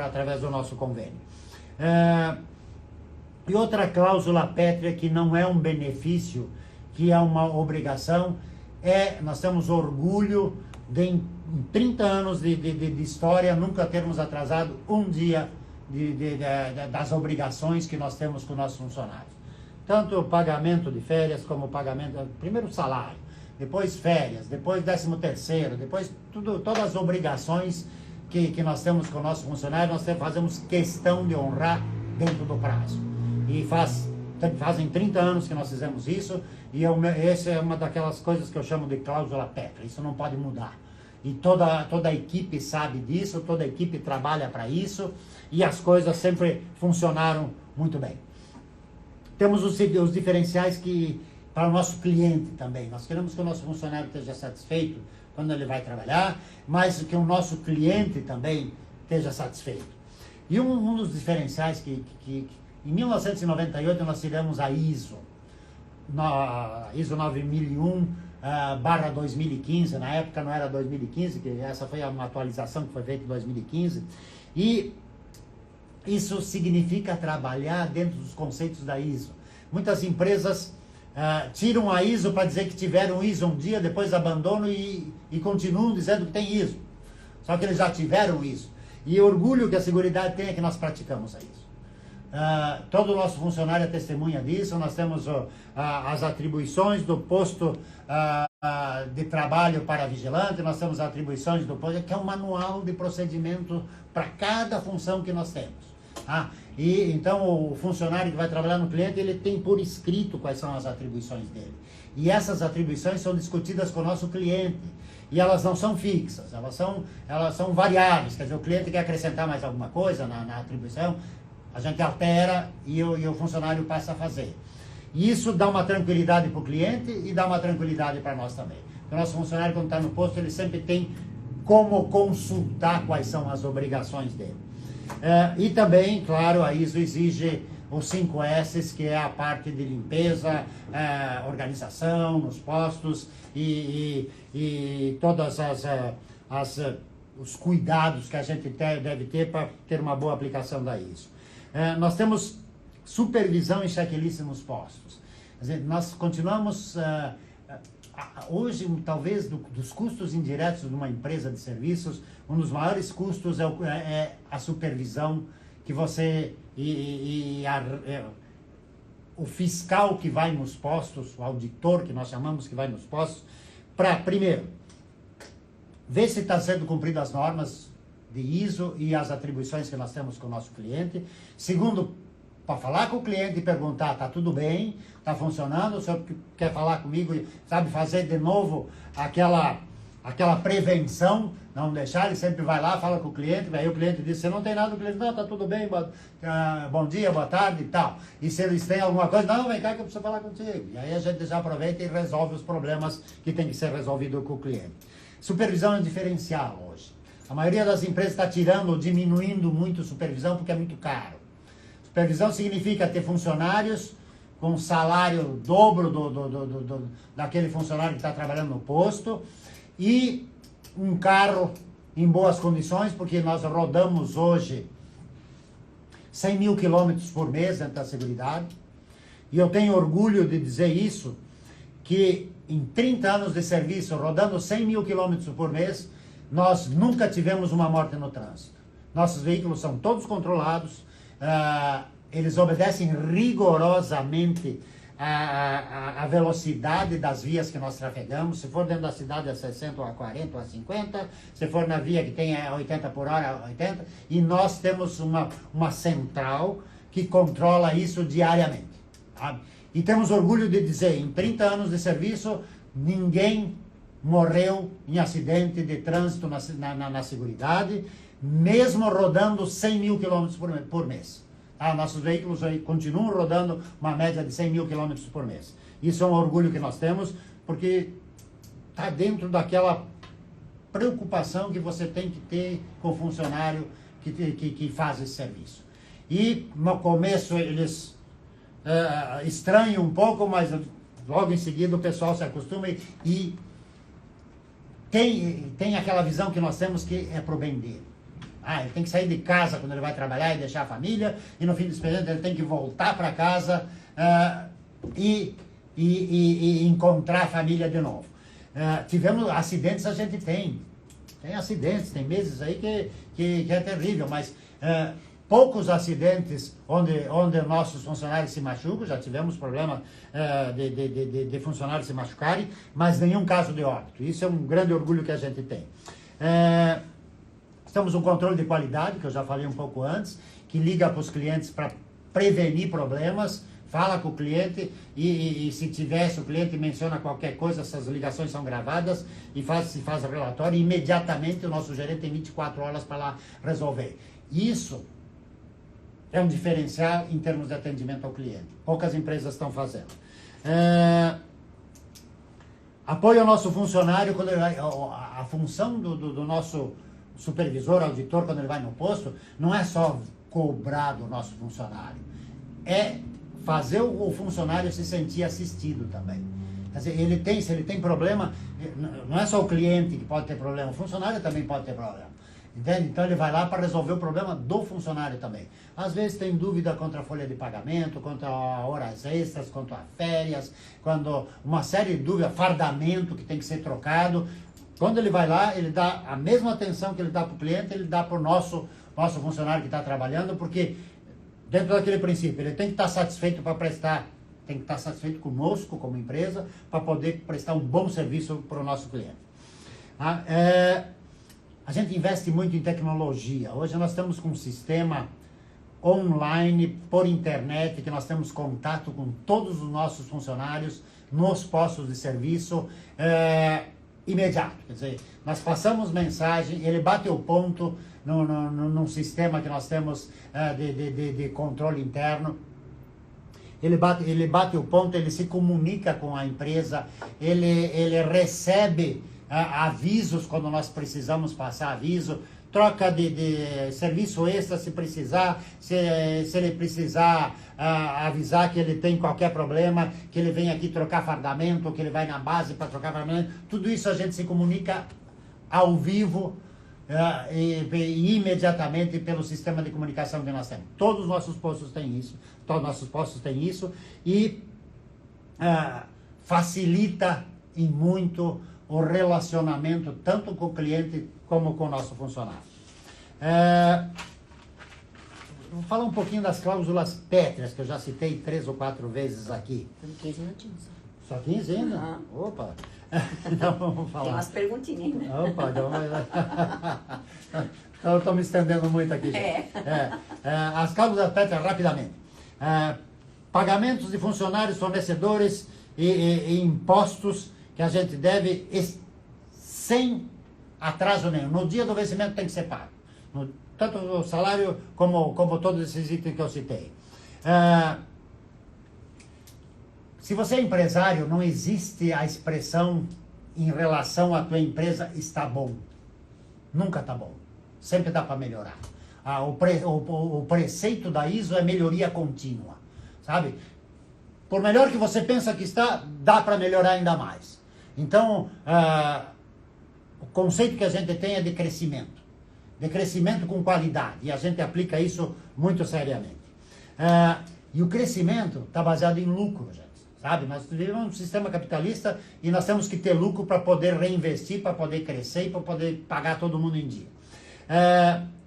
através do nosso convênio. E outra cláusula pétrea que não é um benefício, que é uma obrigação, nós temos orgulho de, em 30 anos de história, nunca termos atrasado um dia das obrigações que nós temos com nossos funcionários. Tanto o pagamento de férias, como o pagamento, primeiro salário, depois férias, depois 13º, depois todas as obrigações que nós temos com o nosso funcionário, nós fazemos questão de honrar dentro do prazo. E fazem 30 anos que nós fizemos isso, e essa é uma daquelas coisas que eu chamo de cláusula pétrea, isso não pode mudar. E toda a equipe sabe disso, toda a equipe trabalha para isso, e as coisas sempre funcionaram muito bem. Temos os diferenciais para o nosso cliente também. Nós queremos que o nosso funcionário esteja satisfeito quando ele vai trabalhar, mas que o nosso cliente também esteja satisfeito. E um dos diferenciais que em 1998 nós tiramos a ISO 9001/2015, na época não era 2015, que essa foi uma atualização que foi feita em 2015, e isso significa trabalhar dentro dos conceitos da ISO. Muitas empresas tiram a ISO para dizer que tiveram ISO um dia, depois abandonam e continuam dizendo que tem ISO. Só que eles já tiveram ISO. E o orgulho que a Seguridade tem é que nós praticamos a ISO. Todo o nosso funcionário é testemunha disso. Nós temos as atribuições do posto de trabalho para vigilante, nós temos atribuições do posto, que é um manual de procedimento para cada função que nós temos. E então o funcionário que vai trabalhar no cliente, ele tem por escrito quais são as atribuições dele. E essas atribuições são discutidas com o nosso cliente. E elas não são fixas, elas são variáveis. Quer dizer, o cliente quer acrescentar mais alguma coisa na atribuição, a gente altera e o funcionário passa a fazer. E isso dá uma tranquilidade para o cliente e dá uma tranquilidade para nós também. O nosso funcionário, quando está no posto, ele sempre tem como consultar quais são as obrigações dele. E também, claro, a ISO exige os 5 S's, que é a parte de limpeza, organização nos postos e todas os cuidados que a gente deve ter para ter uma boa aplicação da ISO. Nós temos supervisão e checklist nos postos. Quer dizer, nós continuamos, hoje, talvez, dos custos indiretos de uma empresa de serviços, um dos maiores custos é a supervisão que você o fiscal que vai nos postos, o auditor que nós chamamos que vai nos postos, para, primeiro, ver se está sendo cumpridas as normas de ISO e as atribuições que nós temos com o nosso cliente. Segundo, para falar com o cliente e perguntar, está tudo bem, está funcionando, o senhor quer falar comigo e sabe fazer de novo aquela prevenção, não deixar, ele sempre vai lá, fala com o cliente, aí o cliente diz, você não tem nada, o cliente, não, está tudo bem, bom dia, boa tarde e tal. E se eles têm alguma coisa, não, vem cá que eu preciso falar contigo. E aí a gente já aproveita e resolve os problemas que tem que ser resolvido com o cliente. Supervisão é diferencial hoje. A maioria das empresas está tirando ou diminuindo muito supervisão porque é muito caro. Supervisão significa ter funcionários com salário dobro daquele funcionário que está trabalhando no posto e um carro em boas condições, porque nós rodamos hoje 100 mil quilômetros por mês dentro da Seguridade. E eu tenho orgulho de dizer isso, que em 30 anos de serviço, rodando 100 mil quilômetros por mês, nós nunca tivemos uma morte no trânsito. Nossos veículos são todos controlados, eles obedecem rigorosamente a velocidade das vias que nós trafegamos. Se for dentro da cidade a 60 ou a 40 ou a 50, se for na via que tem 80 por hora, 80, e nós temos uma central que controla isso diariamente. Sabe? E temos orgulho de dizer, em 30 anos de serviço, ninguém morreu em acidente de trânsito na Seguridade, mesmo rodando 100 mil quilômetros por mês. Nossos veículos aí continuam rodando uma média de 100 mil quilômetros por mês. Isso é um orgulho que nós temos, porque está dentro daquela preocupação que você tem que ter com o funcionário que faz esse serviço. E no começo eles estranham um pouco, mas logo em seguida o pessoal se acostuma e tem aquela visão que nós temos que é para o bem dele. Ele tem que sair de casa quando ele vai trabalhar e deixar a família, e no fim do expediente ele tem que voltar para casa e encontrar a família de novo. Tivemos acidentes, a gente tem acidentes, tem meses aí que é terrível, mas poucos acidentes onde nossos funcionários se machucam. Já tivemos problema de funcionários se machucarem, mas nenhum caso de óbito. Isso é um grande orgulho que a gente tem. Temos um controle de qualidade, que eu já falei um pouco antes, que liga para os clientes para prevenir problemas, fala com o cliente e se o cliente menciona qualquer coisa, essas ligações são gravadas e se faz o relatório, e imediatamente o nosso gerente tem 24 horas para lá resolver. Isso é um diferencial em termos de atendimento ao cliente. Poucas empresas estão fazendo. Apoio ao nosso funcionário, quando a função do nosso supervisor, auditor, quando ele vai no posto, não é só cobrar do nosso funcionário, é fazer o funcionário se sentir assistido também. Quer dizer, se ele tem problema, não é só o cliente que pode ter problema, o funcionário também pode ter problema. Entende? Então ele vai lá para resolver o problema do funcionário também. Às vezes tem dúvida contra a folha de pagamento, contra horas extras, contra férias, quando uma série de dúvidas, fardamento que tem que ser trocado. Quando ele vai lá, ele dá a mesma atenção que ele dá para o cliente, ele dá para o nosso funcionário que está trabalhando, porque dentro daquele princípio, ele tem que estar satisfeito para prestar, tem que estar satisfeito conosco, como empresa, para poder prestar um bom serviço para o nosso cliente. A gente investe muito em tecnologia. Hoje nós estamos com um sistema online, por internet, que nós temos contato com todos os nossos funcionários nos postos de serviço, imediato. Quer dizer, nós passamos mensagem, ele bate o ponto num sistema que nós temos de controle interno. Ele bate o ponto, ele se comunica com a empresa, ele recebe avisos quando nós precisamos passar aviso, troca de serviço extra se precisar, se ele precisar avisar que ele tem qualquer problema, que ele vem aqui trocar fardamento, que ele vai na base para trocar fardamento, tudo isso a gente se comunica ao vivo e imediatamente pelo sistema de comunicação que nós temos. Todos os nossos postos têm isso, e facilita em muito o relacionamento tanto com o cliente como com o nosso funcionário. Vou falar um pouquinho das cláusulas pétreas, que eu já citei 3 ou 4 vezes aqui. Temos 15 minutinhos. Só 15 ainda? Opa! Então vamos falar. Tem umas perguntinhas ainda. Opa, então eu estou me estendendo muito aqui. As cláusulas pétreas, rapidamente. Pagamentos de funcionários, fornecedores e impostos que a gente deve sem atraso nenhum. No dia do vencimento tem que ser pago. Tanto o salário como todos esses itens que eu citei. Se você é empresário, não existe a expressão em relação à tua empresa está bom. Nunca está bom. Sempre dá para melhorar. O preceito da ISO é melhoria contínua. Sabe? Por melhor que você pensa que está, dá para melhorar ainda mais. Então, o conceito que a gente tem é de crescimento com qualidade, e a gente aplica isso muito seriamente. E o crescimento está baseado em lucro, gente, sabe? Nós vivemos um sistema capitalista e nós temos que ter lucro para poder reinvestir, para poder crescer e para poder pagar todo mundo em dia.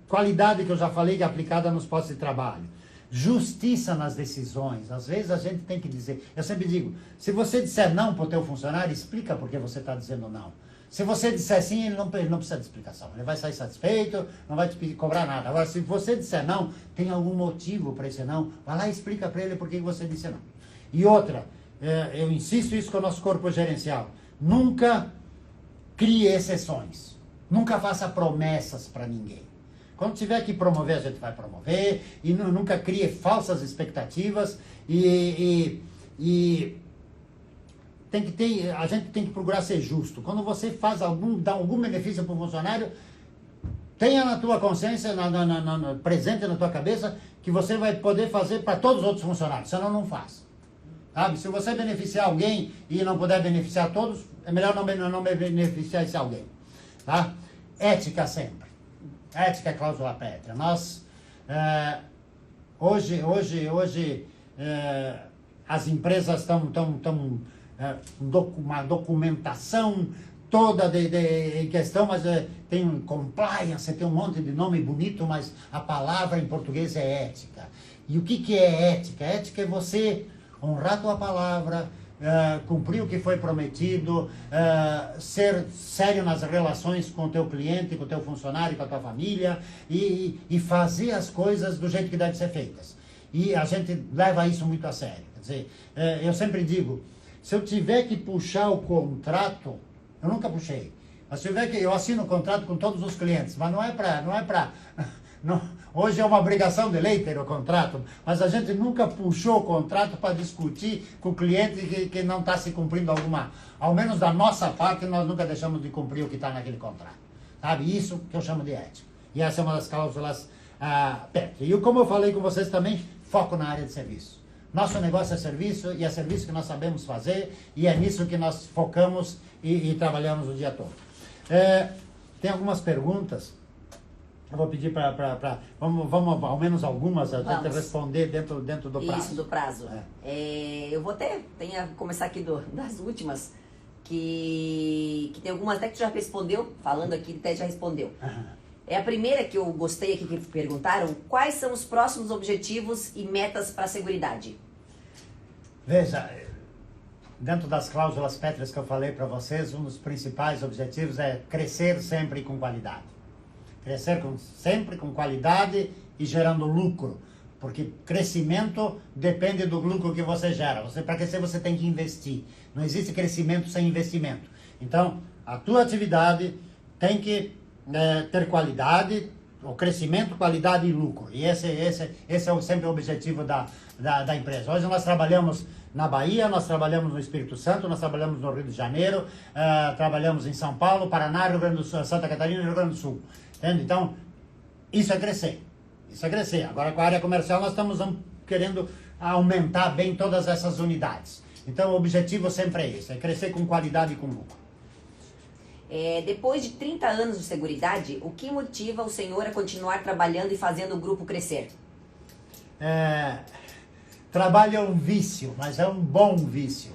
Qualidade, que eu já falei, que é aplicada nos postos de trabalho. justiça nas decisões. Às vezes a gente tem que dizer, eu sempre digo, se você disser não para o teu funcionário, explica por que você está dizendo não. Se você disser sim, ele não precisa de explicação. Ele vai sair satisfeito, não vai te cobrar nada. Agora, se você disser não, tem algum motivo para esse não, vai lá e explica para ele por que você disse não. E outra, eu insisto isso com o nosso corpo gerencial, nunca crie exceções. Nunca faça promessas para ninguém. Quando tiver que promover, a gente vai promover, e nunca crie falsas expectativas, a gente tem que procurar ser justo. Quando você dá algum benefício para o funcionário, tenha na tua consciência, presente na tua cabeça, que você vai poder fazer para todos os outros funcionários, senão não faz. Sabe? Se você beneficiar alguém e não puder beneficiar todos, é melhor não beneficiar esse alguém. Tá? Ética sempre. Ética é cláusula pétrea. Nós, hoje as empresas estão uma documentação toda em questão, mas tem compliance, tem um monte de nome bonito, mas a palavra em português é ética. E o que é ética? Ética é você honrar a tua palavra, cumprir o que foi prometido, ser sério nas relações com o teu cliente, com o teu funcionário, com a tua família, e fazer as coisas do jeito que devem ser feitas. E a gente leva isso muito a sério. Quer dizer, eu sempre digo, se eu tiver que puxar o contrato, eu nunca puxei, mas se tiver que, eu assino o contrato com todos os clientes, mas não é para hoje é uma obrigação de lei ter o contrato, mas a gente nunca puxou o contrato para discutir com o cliente que não está se cumprindo ao menos da nossa parte, nós nunca deixamos de cumprir o que está naquele contrato. Sabe? Isso que eu chamo de ética. E essa é uma das cláusulas pétreas. E como eu falei com vocês também, foco na área de serviço. Nosso negócio é serviço, e é serviço que nós sabemos fazer, e é nisso que nós focamos e trabalhamos o dia todo. Tem algumas perguntas. Eu vou pedir vamos ao menos algumas, a gente responder dentro do prazo. Isso, do prazo. Eu vou até começar aqui das últimas, que tem algumas até que tu já respondeu, falando aqui, até já respondeu. A primeira que eu gostei aqui, que perguntaram, quais são os próximos objetivos e metas para a Seguridade? Veja, dentro das cláusulas pétreas que eu falei para vocês, um dos principais objetivos é crescer sempre com qualidade. Crescer sempre com qualidade e gerando lucro. Porque crescimento depende do lucro que você gera. Para crescer você tem que investir. Não existe crescimento sem investimento. Então, a tua atividade tem que ter qualidade, o crescimento, qualidade e lucro. E esse é sempre o objetivo da empresa. Hoje nós trabalhamos na Bahia, nós trabalhamos no Espírito Santo, nós trabalhamos no Rio de Janeiro, trabalhamos em São Paulo, Paraná, Rio Grande do Sul, Santa Catarina e Rio Grande do Sul. Entende? Então, isso é crescer. Isso é crescer. Agora, com a área comercial, nós estamos querendo aumentar bem todas essas unidades. Então, o objetivo sempre é esse, é crescer com qualidade e com lucro. Depois de 30 anos de Seguridade, o que motiva o senhor a continuar trabalhando e fazendo o grupo crescer? Trabalho é um vício, mas é um bom vício,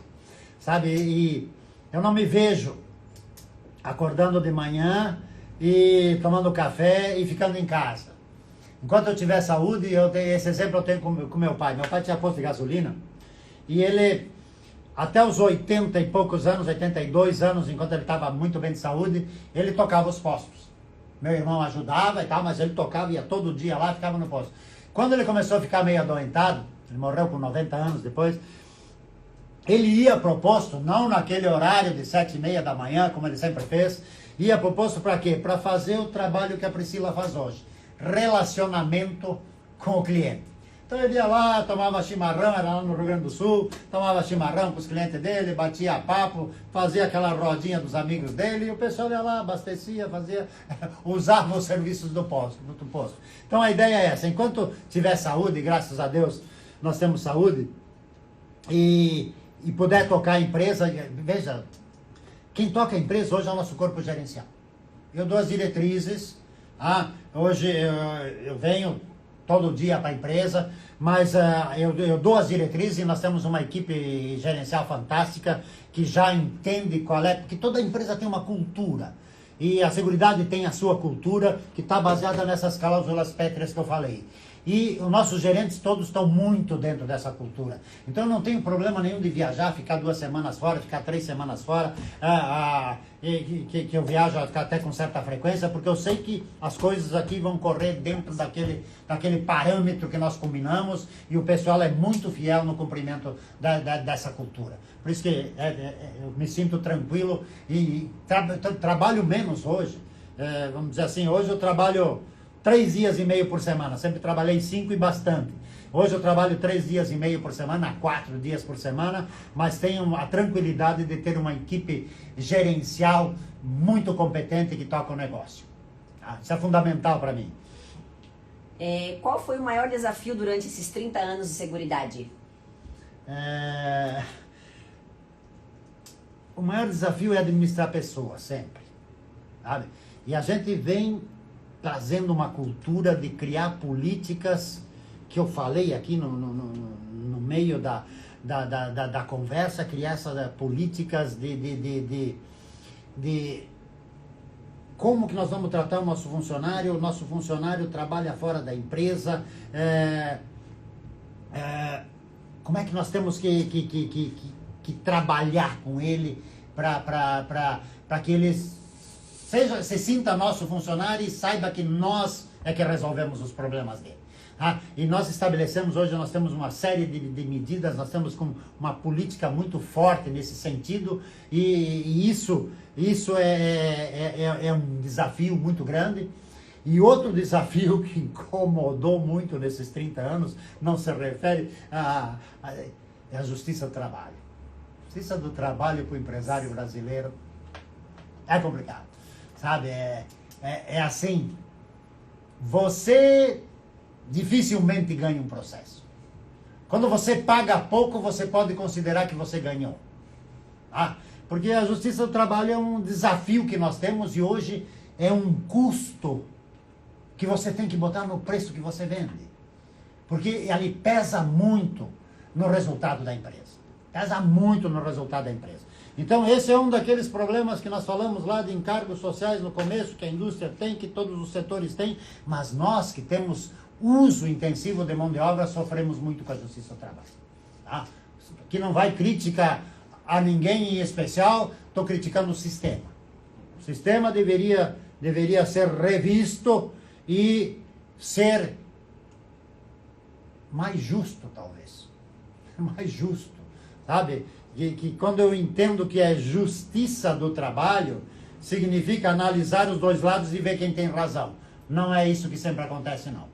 sabe? E eu não me vejo acordando de manhã e tomando café e ficando em casa. Enquanto eu tiver saúde, esse exemplo eu tenho com meu pai. Meu pai tinha posto de gasolina e ele, até os 80 e poucos anos, 82 anos, enquanto ele estava muito bem de saúde, ele tocava os postos. Meu irmão ajudava e tal, mas ele tocava, ia todo dia lá, ficava no posto. Quando ele começou a ficar meio adoentado, ele morreu com 90 anos depois, ele ia pro posto, não naquele horário de 7h30 da manhã, como ele sempre fez, ia pro posto para quê? Para fazer o trabalho que a Priscila faz hoje, relacionamento com o cliente. Então ele ia lá, tomava chimarrão, era lá no Rio Grande do Sul, tomava chimarrão com os clientes dele, batia papo, fazia aquela rodinha dos amigos dele, e o pessoal ia lá, abastecia, usava os serviços do posto. Então a ideia é essa, enquanto tiver saúde, graças a Deus nós temos saúde, e puder tocar a empresa, veja, quem toca a empresa hoje é o nosso corpo gerencial. Eu dou as diretrizes, hoje eu venho todo dia para a empresa, mas eu dou as diretrizes e nós temos uma equipe gerencial fantástica que já entende porque toda empresa tem uma cultura. E a Seguridade tem a sua cultura, que está baseada nessas cláusulas pétreas que eu falei. E os nossos gerentes todos estão muito dentro dessa cultura. Então eu não tenho problema nenhum de viajar, ficar 2 semanas fora, ficar 3 semanas fora, que eu viajo até com certa frequência, porque eu sei que as coisas aqui vão correr dentro daquele parâmetro que nós combinamos, e o pessoal é muito fiel no cumprimento dessa cultura. Por isso que eu me sinto tranquilo e trabalho menos hoje. Vamos dizer assim, hoje eu trabalho 3 dias e meio por semana, sempre trabalhei 5 e bastante. Hoje eu trabalho 3 dias e meio por semana, 4 dias por semana, mas tenho a tranquilidade de ter uma equipe gerencial muito competente que toca o negócio. Isso é fundamental para mim. Qual foi o maior desafio durante esses 30 anos de Seguridade? O maior desafio é administrar pessoas, sempre. Sabe? E a gente vem trazendo uma cultura de criar políticas, que eu falei aqui no meio da conversa, criar essas políticas de como que nós vamos tratar o nosso funcionário trabalha fora da empresa, como é que nós temos que trabalhar com ele para que eles se sinta nosso funcionário e saiba que nós é que resolvemos os problemas dele. E nós estabelecemos, hoje nós temos uma série de medidas, nós estamos com uma política muito forte nesse sentido, e isso é um desafio muito grande. E outro desafio que incomodou muito nesses 30 anos, não se refere é a justiça do trabalho. Justiça do trabalho para o empresário brasileiro é complicado. Sabe, é assim, você dificilmente ganha um processo. Quando você paga pouco, você pode considerar que você ganhou. Porque a justiça do trabalho é um desafio que nós temos, e hoje é um custo que você tem que botar no preço que você vende. Porque ele pesa muito no resultado da empresa. Pesa muito no resultado da empresa. Então esse é um daqueles problemas que nós falamos lá de encargos sociais no começo, que a indústria tem, que todos os setores têm, mas nós que temos uso intensivo de mão de obra sofremos muito com a justiça do trabalho. Aqui não vai crítica a ninguém em especial, estou criticando o sistema. O sistema deveria ser revisto e ser mais justo, talvez. Mais justo, sabe? Que quando eu entendo que é justiça do trabalho, significa analisar os dois lados e ver quem tem razão. Não é isso que sempre acontece, não.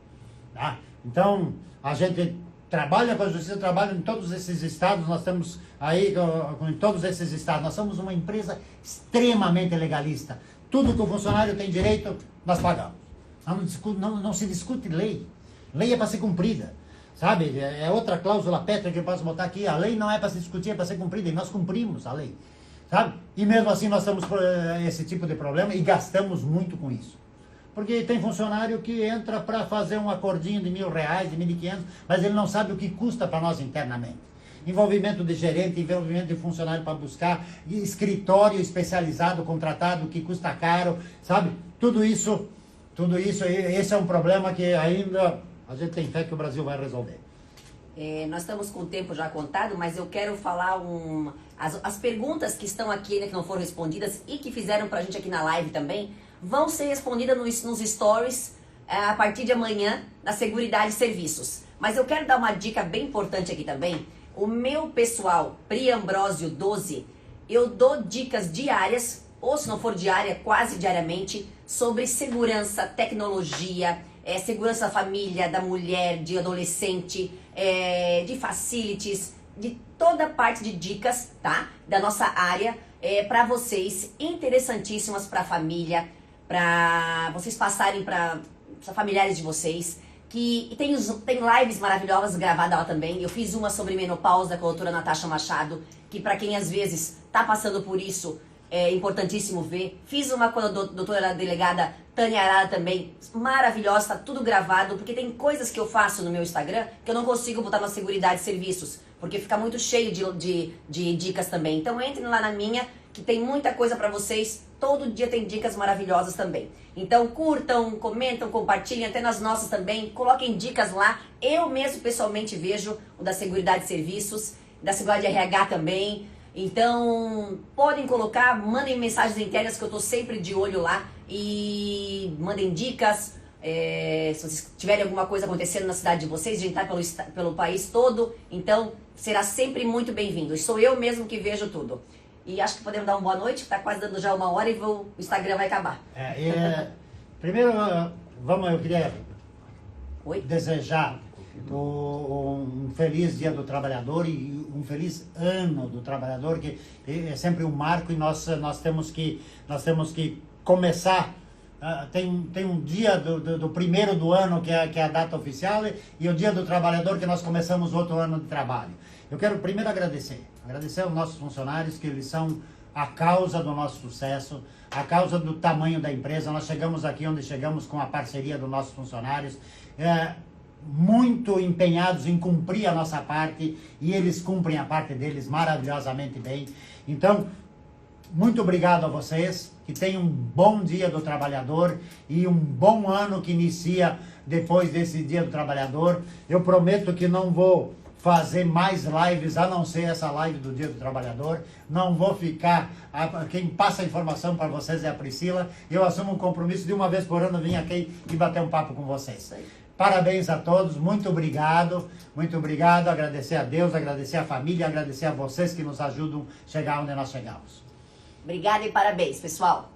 Então, a gente trabalha com a justiça do trabalho em todos esses estados, nós estamos aí em todos esses estados. Nós somos uma empresa extremamente legalista. Tudo que o funcionário tem direito, nós pagamos. Não se discute lei. Lei é para ser cumprida. Sabe, é outra cláusula pétrea que eu posso botar aqui. A lei não é para se discutir, é para ser cumprida. E nós cumprimos a lei. Sabe? E mesmo assim nós temos esse tipo de problema e gastamos muito com isso. Porque tem funcionário que entra para fazer um acordinho de R$1.000, de 1.500, mas ele não sabe o que custa para nós internamente. Envolvimento de gerente, envolvimento de funcionário para buscar, escritório especializado, contratado, que custa caro, sabe? Tudo isso, esse é um problema que ainda a gente tem fé que o Brasil vai resolver. Nós estamos com o tempo já contado, mas eu quero falar as perguntas que estão aqui, né, que não foram respondidas e que fizeram pra gente aqui na live também, vão ser respondidas nos stories a partir de amanhã na Seguridade Serviços. Mas eu quero dar uma dica bem importante aqui também. O meu pessoal, Pri Ambrosio 12, eu dou dicas diárias, ou se não for diária, quase diariamente, sobre segurança, tecnologia, segurança da família, da mulher, de adolescente, de facilities, de toda parte de dicas, tá? Da nossa área, para vocês, interessantíssimas para a família, para vocês passarem para familiares de vocês. Que tem lives maravilhosas gravadas lá também. Eu fiz uma sobre menopausa com a doutora Natasha Machado, que para quem às vezes tá passando por isso, é importantíssimo ver. Fiz uma com a doutora delegada Tânia Arara também, maravilhosa, tá tudo gravado, porque tem coisas que eu faço no meu Instagram que eu não consigo botar na Seguridade Serviços, porque fica muito cheio de dicas também. Então entrem lá na minha, que tem muita coisa pra vocês, todo dia tem dicas maravilhosas também. Então curtam, comentam, compartilhem, até nas nossas também, coloquem dicas lá. Eu mesmo pessoalmente vejo o da Seguridade Serviços, da Seguridade RH também. Então, podem colocar, mandem mensagens internas que eu tô sempre de olho lá e mandem dicas. Se vocês tiverem alguma coisa acontecendo na cidade de vocês, a gente tá pelo país todo, então será sempre muito bem-vindo. E sou eu mesmo que vejo tudo. E acho que podemos dar uma boa noite, que tá quase dando já 1 hora e o Instagram vai acabar. Primeiro, eu queria Oi? desejar um feliz Dia do Trabalhador e um feliz ano do trabalhador, que é sempre um marco, e nós temos que começar. Tem um dia do primeiro do ano que é a data oficial, e o Dia do Trabalhador, que nós começamos outro ano de trabalho. Eu quero primeiro agradecer aos nossos funcionários, que eles são a causa do nosso sucesso, a causa do tamanho da empresa. Nós chegamos aqui onde chegamos com a parceria dos nossos funcionários, muito empenhados em cumprir a nossa parte, e eles cumprem a parte deles maravilhosamente bem. Então, muito obrigado a vocês, que tenham um bom Dia do Trabalhador e um bom ano que inicia depois desse Dia do Trabalhador. Eu prometo que não vou fazer mais lives, a não ser essa live do Dia do Trabalhador. Não vou ficar... Quem passa a informação para vocês é a Priscila. Eu assumo um compromisso de uma vez por ano vir aqui e bater um papo com vocês. Parabéns a todos, muito obrigado, agradecer a Deus, agradecer a família, agradecer a vocês que nos ajudam a chegar onde nós chegamos. Obrigada e parabéns, pessoal.